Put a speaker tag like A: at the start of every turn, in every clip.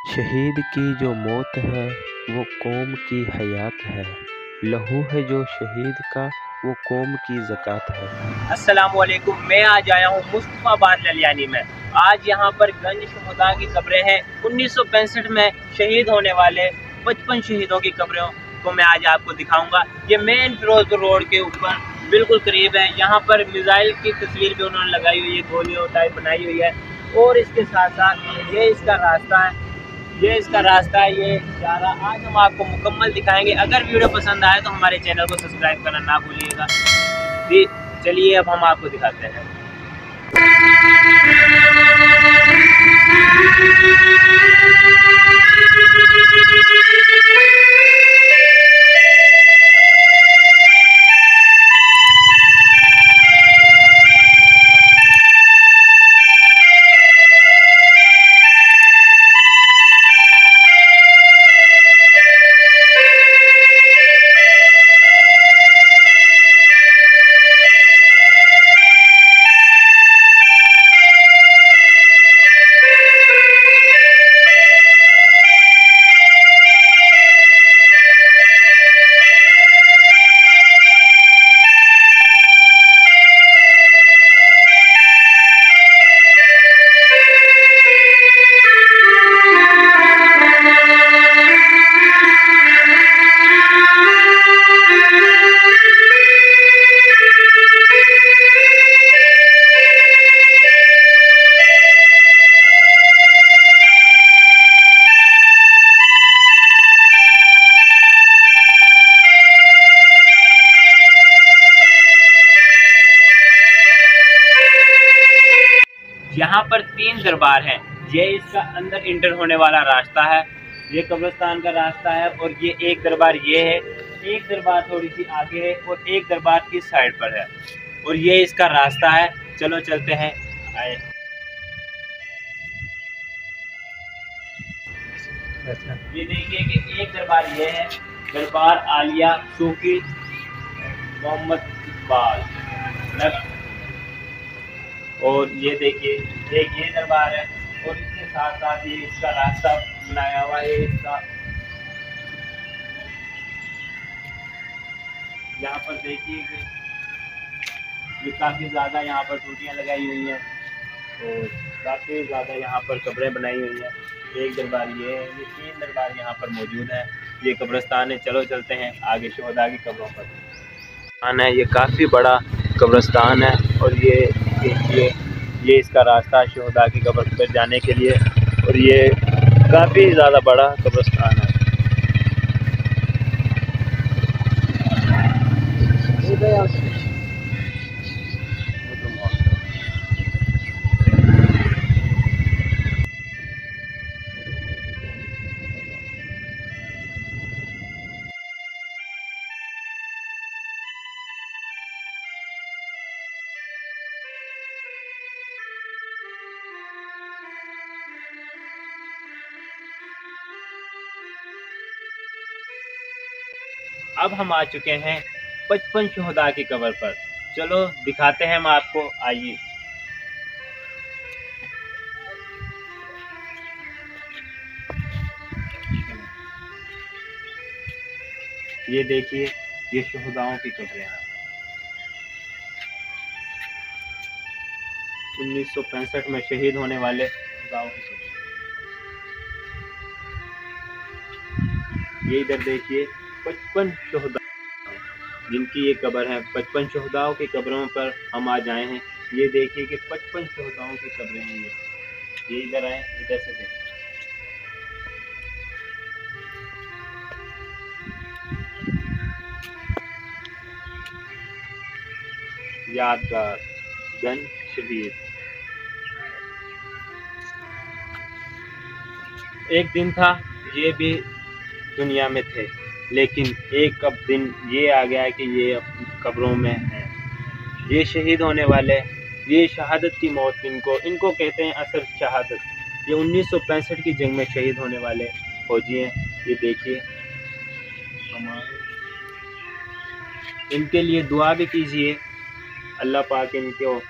A: शहीद की जो मौत है वो कौम की हयात है, लहू है जो शहीद का वो कौम की ज़कात है।
B: अस्सलामुअलैकुम। मैं आज आया हूँ मुस्तफ़ाबाद ललियानी में। आज यहाँ पर गंज शुहदा की कब्रें हैं। 1965 में शहीद होने वाले 55 शहीदों की कब्रों को मैं आज आपको दिखाऊंगा। ये मेन फिरोजपुर रोड के ऊपर बिल्कुल करीब है। यहाँ पर मिसाइल की तस्वीर भी उन्होंने लगाई हुई है, गोलियों टाइप बनाई हुई है। और इसके साथ साथ ये इसका रास्ता है, ये जा रहा। आज हम आपको मुकम्मल दिखाएंगे। अगर वीडियो पसंद आए तो हमारे चैनल को सब्सक्राइब करना ना भूलिएगा जी। चलिए अब हम आपको दिखाते हैं। यहाँ पर 3 दरबार हैं। ये इसका अंदर इंटर होने वाला रास्ता है, ये कब्रिस्तान का रास्ता है। और ये एक दरबार ये है, एक दरबार थोड़ी सी आगे है और एक दरबार इस साइड पर है। और ये इसका रास्ता है। चलो चलते हैं, आए। ये देखिए कि एक दरबार ये है, दरबार आलिया सूफी मोहम्मद इकबाल। और ये देखिए एक ये दरबार है और इसके साथ साथ ये इसका रास्ता बनाया हुआ है। इसका यहाँ पर देखिए कि ये काफ़ी ज़्यादा यहाँ पर टूटियाँ लगाई हुई हैं और काफ़ी ज़्यादा यहाँ पर कब्रें बनाई हुई हैं। एक दरबार ये है, ये 3 दरबार यहाँ पर मौजूद हैं। ये कब्रिस्तान है। चलो चलते हैं आगे शुहदा की कब्रों पर। ये काफ़ी बड़ा कब्रिस्तान है और ये देखिए ये इसका रास्ता है शुहदा की कब्र पर जाने के लिए। और ये काफ़ी ज़्यादा बड़ा कब्रिस्तान है। अब हम आ चुके हैं 55 शुहदा की कब्र पर। चलो दिखाते हैं हम आपको, आइए। ये देखिए ये शुहदाओं की कब्रें हैं। 1965 में शहीद होने वाले शुहदाओं की कब्रें। ये इधर देखिए 55 शुहदा जिनकी ये कब्र है। 55 शुहदाओं की कब्रों पर हम आज आए हैं। ये देखिए कि 55 शुहदाओं की कब्रें हैं। ये इधर आए, इधर से देखिए। यादगार गंज शहीद। एक दिन था ये भी दुनिया में थे, लेकिन एक अब दिन ये आ गया कि ये कब्रों में हैं। ये शहीद होने वाले, ये शहादत की मौत इनको कहते हैं असर शहादत। ये 1965 की जंग में शहीद होने वाले फौजी हैं। ये देखिए इनके लिए दुआ भी कीजिए, अल्लाह पाक इनको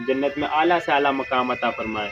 B: जन्नत में आला से आला मकाम अता फरमाए।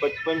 B: 55